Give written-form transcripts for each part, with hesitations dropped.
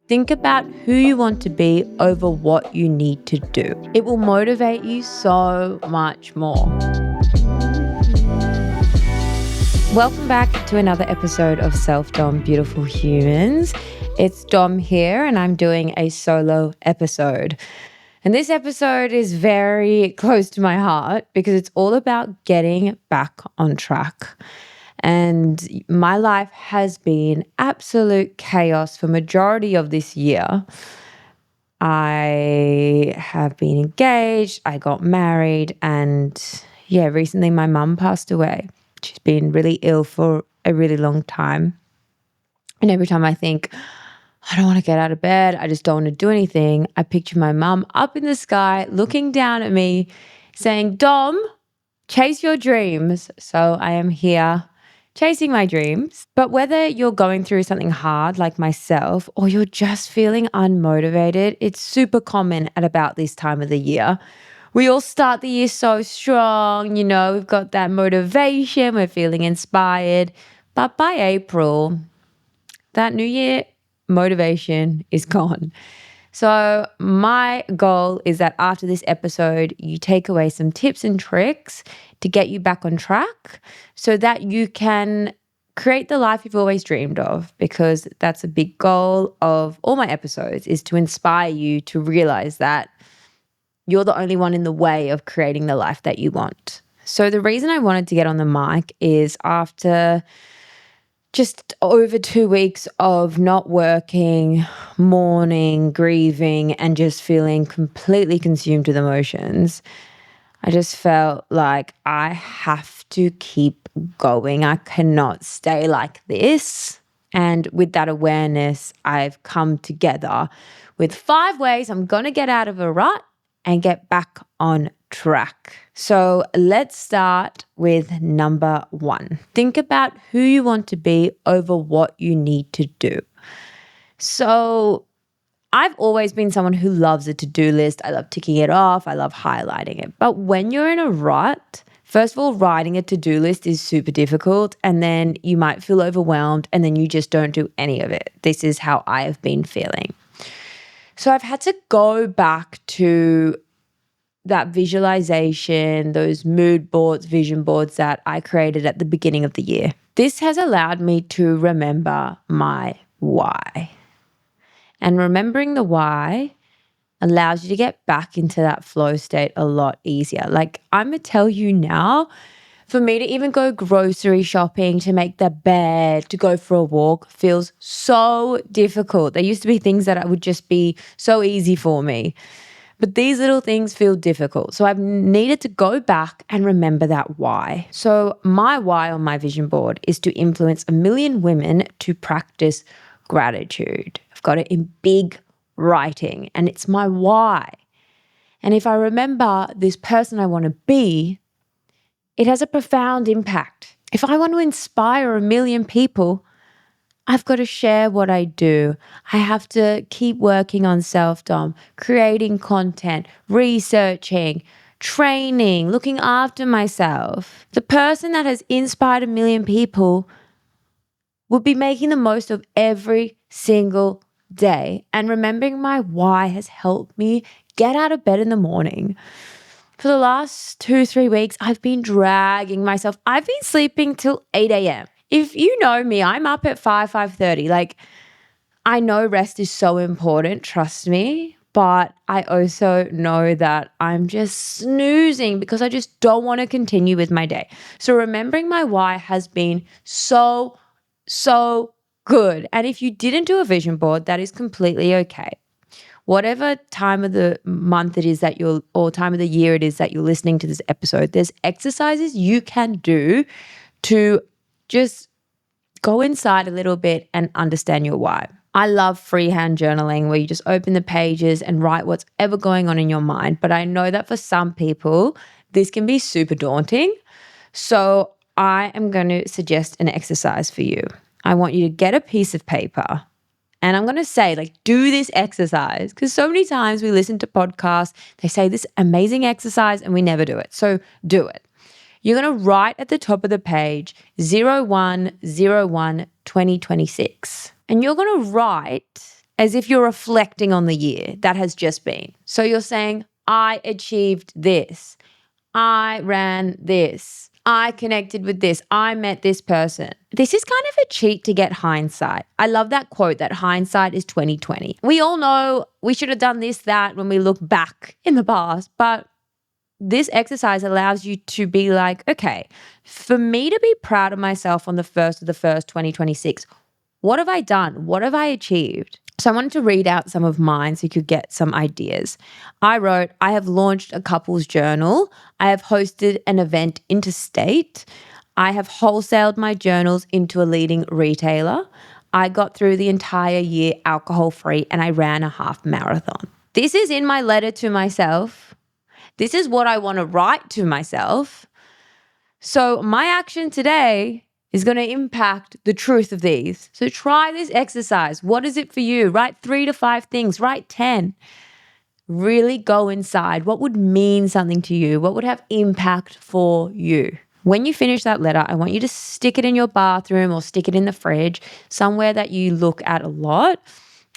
Think about who you want to be over what you need to do. It will motivate you so much more. Welcome back to another episode of Selfdom, Beautiful Humans. It's Dom here, and I'm doing a solo episode. And this episode is very close to my heart because it's all about getting back on track. And my life has been absolute chaos for majority of this year. I have been engaged, I got married, and recently my mum passed away. She's been really ill for a really long time. And every time I think, I don't want to get out of bed, I just don't want to do anything, I picture my mum up in the sky looking down at me saying, Dom, chase your dreams. So I am here chasing my dreams. But whether you're going through something hard like myself or you're just feeling unmotivated, it's super common at about this time of the year. We all start the year so strong, we've got that motivation, we're feeling inspired. But by April, that new year motivation is gone. So my goal is that after this episode, you take away some tips and tricks to get you back on track so that you can create the life you've always dreamed of, because that's a big goal of all my episodes, is to inspire you to realize that you're the only one in the way of creating the life that you want. So the reason I wanted to get on the mic is after just over 2 weeks of not working, mourning, grieving, and just feeling completely consumed with emotions, I just felt like I have to keep going. I cannot stay like this. And with that awareness, I've come together with 5 ways I'm going to get out of a rut and get back on track. So let's start with number 1. Think about who you want to be over what you need to do. So I've always been someone who loves a to-do list. I love ticking it off. I love highlighting it. But when you're in a rut, first of all, writing a to-do list is super difficult, and then you might feel overwhelmed, and then you just don't do any of it. This is how I have been feeling. So I've had to go back to that visualization, those mood boards, vision boards that I created at the beginning of the year. This has allowed me to remember my why. And remembering the why allows you to get back into that flow state a lot easier. Like, I'm going to tell you now, for me to even go grocery shopping, to make the bed, to go for a walk feels so difficult. There used to be things that would just be so easy for me. But these little things feel difficult. So I've needed to go back and remember that why. So my why on my vision board is to influence 1 million women to practice gratitude. I've got it in big writing, and it's my why. And if I remember this person I want to be, it has a profound impact. If I want to inspire 1 million people, I've got to share what I do. I have to keep working on self-dom, creating content, researching, training, looking after myself. The person that has inspired 1 million people will be making the most of every single day. And remembering my why has helped me get out of bed in the morning. For the last 2-3 weeks, I've been dragging myself. I've been sleeping till 8 a.m. If you know me, I'm up at 5:30. Like, I know rest is so important, trust me, but I also know that I'm just snoozing because I just don't want to continue with my day. So remembering my why has been so good. And if you didn't do a vision board, that is completely okay. Whatever time of the month it is that or time of the year it is that you're listening to this episode, there's exercises you can do to just go inside a little bit and understand your why. I love freehand journaling, where you just open the pages and write what's ever going on in your mind. But I know that for some people, this can be super daunting. So I am going to suggest an exercise for you. I want you to get a piece of paper, and I'm going to say, do this exercise, because so many times we listen to podcasts, they say this amazing exercise and we never do it. So do it. You're going to write at the top of the page 01/01/2026. And you're going to write as if you're reflecting on the year that has just been. So you're saying, I achieved this. I ran this. I connected with this. I met this person. This is kind of a cheat to get hindsight. I love that quote that hindsight is 2020. We all know we should have done this, that when we look back in the past, but this exercise allows you to be like, okay, for me to be proud of myself on the 1st of the 1st, 2026, what have I done? What have I achieved? So I wanted to read out some of mine so you could get some ideas. I wrote, I have launched a couples journal. I have hosted an event interstate. I have wholesaled my journals into a leading retailer. I got through the entire year alcohol-free and I ran a half marathon. This is in my letter to myself. This is what I want to write to myself. So my action today is going to impact the truth of these. So try this exercise. What is it for you? Write 3 to 5 things. Write 10. Really go inside. What would mean something to you? What would have impact for you? When you finish that letter, I want you to stick it in your bathroom or stick it in the fridge, somewhere that you look at a lot.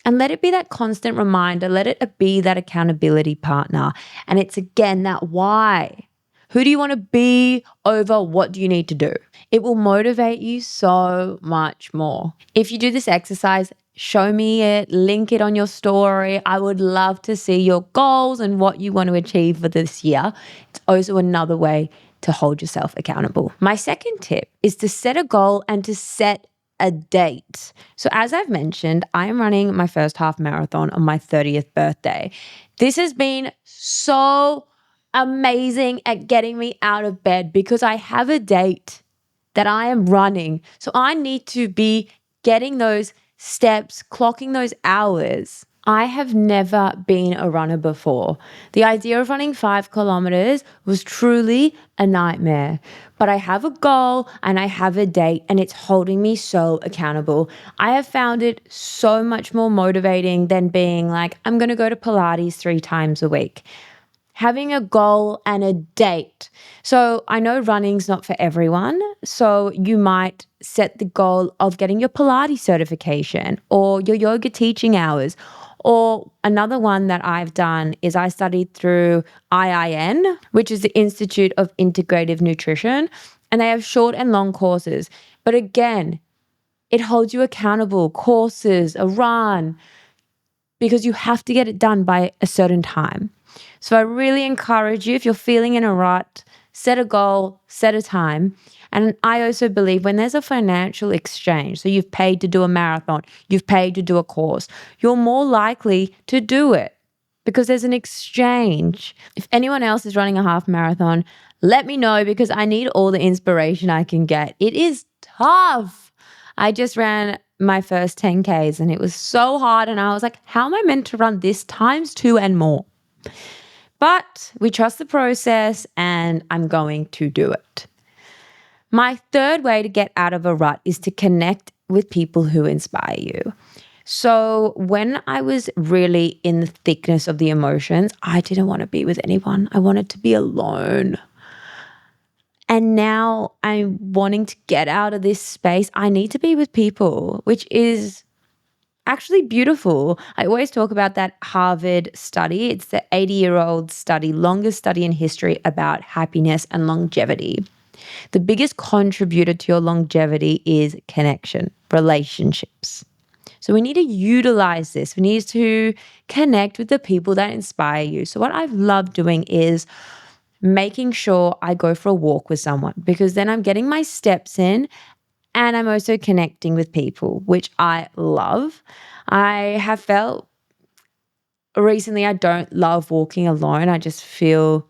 And let it be that constant reminder. Let it be that accountability partner. And it's again that why. Who do you want to be over what do you need to do? It will motivate you so much more. If you do this exercise, show me it, link it on your story. I would love to see your goals and what you want to achieve for this year. It's also another way to hold yourself accountable. My second tip is to set a goal and to set a date. So as I've mentioned, I am running my first half marathon on my 30th birthday. This has been so amazing at getting me out of bed because I have a date that I am running. So I need to be getting those steps, clocking those hours. I have never been a runner before. The idea of running 5 kilometers was truly a nightmare. But I have a goal and I have a date and it's holding me so accountable. I have found it so much more motivating than being like, I'm going to go to Pilates 3 times a week. Having a goal and a date. So I know running's not for everyone. So you might set the goal of getting your Pilates certification or your yoga teaching hours. Or another one that I've done is I studied through IIN, which is the Institute of Integrative Nutrition, and they have short and long courses. But again, it holds you accountable, courses, a run, because you have to get it done by a certain time. So I really encourage you, if you're feeling in a rut, set a goal, set a time. And I also believe when there's a financial exchange, so you've paid to do a marathon, you've paid to do a course, you're more likely to do it because there's an exchange. If anyone else is running a half marathon, let me know because I need all the inspiration I can get. It is tough. I just ran my first 10Ks and it was so hard. And I was like, how am I meant to run this times 2 and more? But we trust the process and I'm going to do it. My third way to get out of a rut is to connect with people who inspire you. So when I was really in the thickness of the emotions, I didn't want to be with anyone. I wanted to be alone. And now I'm wanting to get out of this space. I need to be with people, which is actually beautiful. I always talk about that Harvard study. It's the 80-year-old study, longest study in history about happiness and longevity. The biggest contributor to your longevity is connection, relationships. So we need to utilize this. We need to connect with the people that inspire you. So what I've loved doing is making sure I go for a walk with someone because then I'm getting my steps in and I'm also connecting with people, which I love. I have felt recently I don't love walking alone. I just feel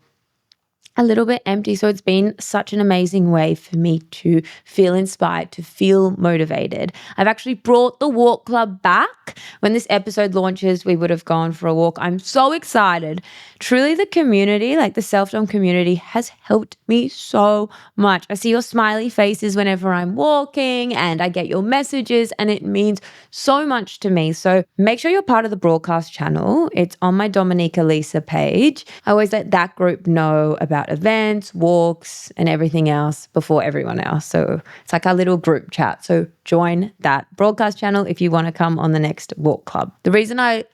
a little bit empty. So it's been such an amazing way for me to feel inspired, to feel motivated. I've actually brought the walk club back. When this episode launches, we would have gone for a walk. I'm so excited. Truly the community, like the Selfdom community, has helped me so much. I see your smiley faces whenever I'm walking and I get your messages and it means so much to me. So make sure you're part of the broadcast channel. It's on my Dominica Lisa page. I always let that group know about about events, walks, and everything else before everyone else. So it's like our little group chat. So join that broadcast channel if you want to come on the next walk club. The reason I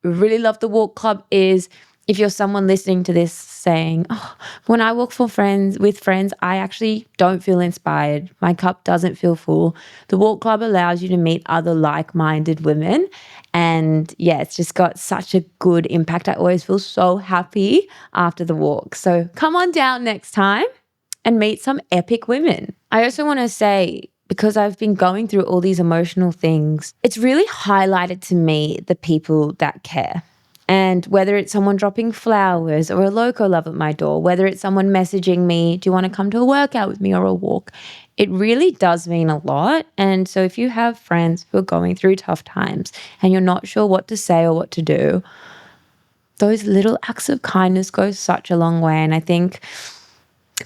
really love the walk club is if you're someone listening to this saying, oh, when I walk with friends, I actually don't feel inspired. My cup doesn't feel full. The walk club allows you to meet other like-minded women. And yeah, it's just got such a good impact. I always feel so happy after the walk. So come on down next time and meet some epic women. I also want to say, because I've been going through all these emotional things, it's really highlighted to me the people that care. And whether it's someone dropping flowers or a loco love at my door, whether it's someone messaging me, do you want to come to a workout with me or a walk? It really does mean a lot. And so if you have friends who are going through tough times and you're not sure what to say or what to do, those little acts of kindness go such a long way. And I think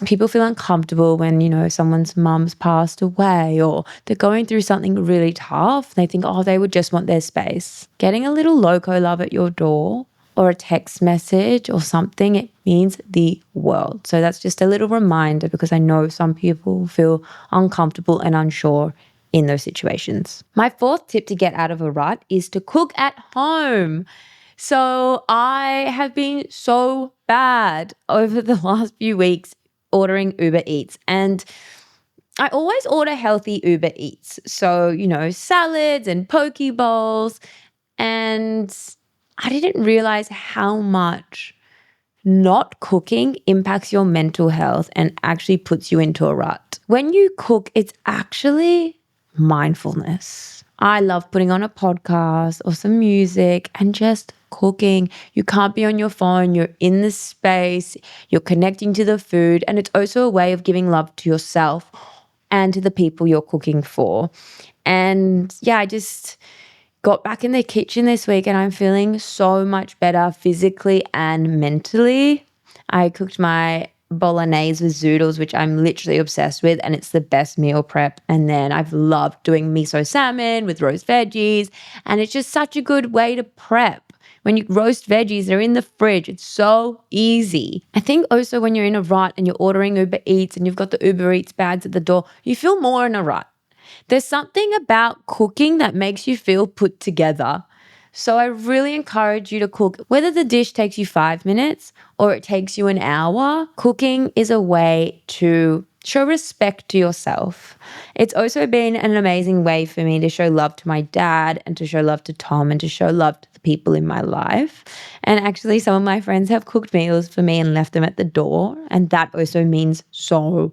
people feel uncomfortable when, someone's mum's passed away or they're going through something really tough. They think, oh, they would just want their space. Getting a little loco love at your door or a text message or something, it means the world. So that's just a little reminder, because I know some people feel uncomfortable and unsure in those situations. My fourth tip to get out of a rut is to cook at home. So I have been so bad over the last few weeks ordering Uber Eats, and I always order healthy Uber Eats. So, salads and poke bowls. And I didn't realize how much not cooking impacts your mental health and actually puts you into a rut. When you cook, it's actually mindfulness. I love putting on a podcast or some music and just cooking. You can't be on your phone. You're in the space. You're connecting to the food. And it's also a way of giving love to yourself and to the people you're cooking for. And yeah, I just got back in the kitchen this week and I'm feeling so much better physically and mentally. I cooked my bolognese with zoodles, which I'm literally obsessed with, and it's the best meal prep. And then I've loved doing miso salmon with roast veggies, and it's just such a good way to prep. When you roast veggies, they're in the fridge. It's so easy. I think also when you're in a rut and you're ordering Uber Eats and you've got the Uber Eats bags at the door, you feel more in a rut. There's something about cooking that makes you feel put together. So I really encourage you to cook. Whether the dish takes you 5 minutes or it takes you an hour, cooking is a way to show respect to yourself. It's also been an amazing way for me to show love to my dad and to show love to Tom and to show love to the people in my life. And actually, some of my friends have cooked meals for me and left them at the door. And that also means so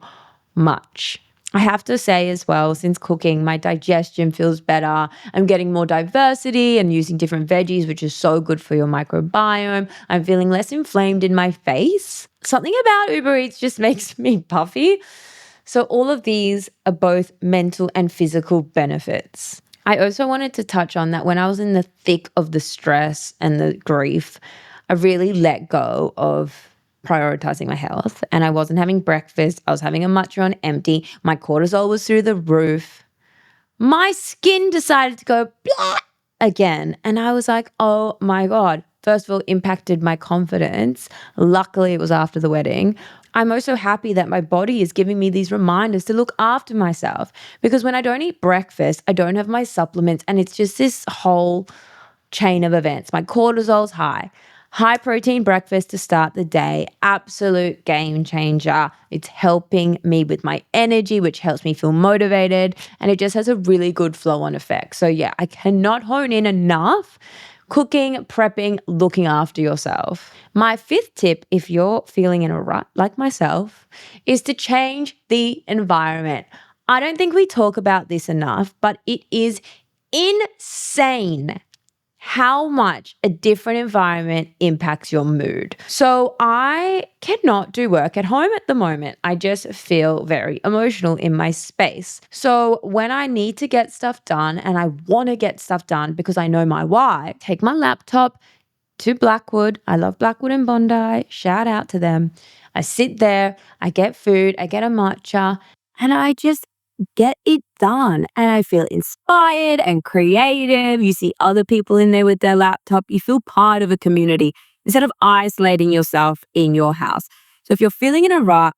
much. I have to say as well, since cooking, my digestion feels better. I'm getting more diversity and using different veggies, which is so good for your microbiome. I'm feeling less inflamed in my face. Something about Uber Eats just makes me puffy. So all of these are both mental and physical benefits. I also wanted to touch on that when I was in the thick of the stress and the grief, I really let go of prioritizing my health, and I wasn't having breakfast. I was having a matcha on empty. My cortisol was through the roof. My skin decided to go blah again. And I was like, oh my God. First of all, impacted my confidence. Luckily, it was after the wedding. I'm also happy that my body is giving me these reminders to look after myself, because when I don't eat breakfast, I don't have my supplements, and it's just this whole chain of events. My cortisol's high. High protein breakfast to start the day, absolute game changer. It's helping me with my energy, which helps me feel motivated, and it just has a really good flow-on effect. So yeah, I cannot hone in enough. Cooking, prepping, looking after yourself. My fifth tip, if you're feeling in a rut like myself, is to change the environment. I don't think we talk about this enough, but it is insane how much a different environment impacts your mood. So I cannot do work at home at the moment. I just feel very emotional in my space. So when I need to get stuff done and I want to get stuff done because I know my why, take my laptop to Blackwood. I love Blackwood and Bondi. Shout out to them. I sit there, I get food, I get a matcha, and I just get it done. And I feel inspired and creative. You see other people in there with their laptop. You feel part of a community instead of isolating yourself in your house. So if you're feeling in a rut,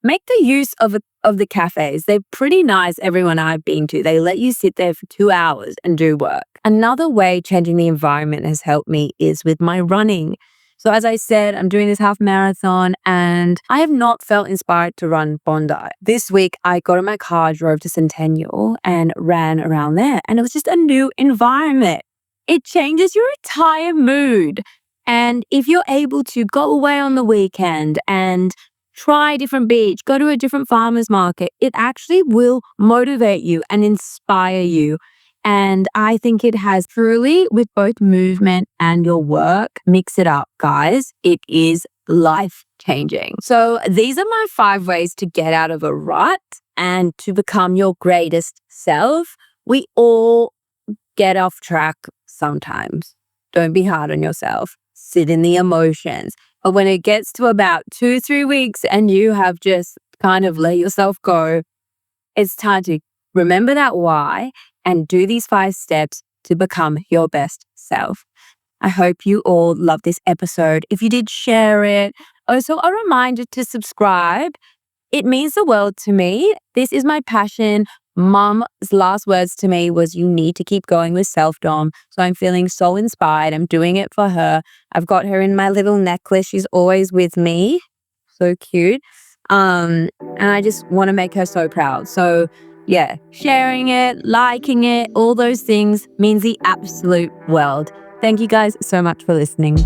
make the use of the cafes. They're pretty nice, everyone I've been to. They let you sit there for 2 hours and do work. Another way changing the environment has helped me is with my running. So as I said, I'm doing this half marathon and I have not felt inspired to run Bondi. This week, I got in my car, drove to Centennial and ran around there. And it was just a new environment. It changes your entire mood. And if you're able to go away on the weekend and try a different beach, go to a different farmer's market, it actually will motivate you and inspire you. And I think it has truly, with both movement and your work, mix it up, guys. It is life changing. So these are my 5 ways to get out of a rut and to become your greatest self. We all get off track sometimes. Don't be hard on yourself. Sit in the emotions. But when it gets to about 2-3 weeks and you have just kind of let yourself go, it's time to remember that why and do these 5 steps to become your best self. I hope you all love this episode. If you did, share it. Also, a reminder to subscribe. It means the world to me. This is my passion. Mum's last words to me was, you need to keep going with Selfdom. So I'm feeling so inspired. I'm doing it for her. I've got her in my little necklace. She's always with me. So cute. And I just want to make her so proud. So yeah, sharing it, liking it, all those things means the absolute world. Thank you guys so much for listening.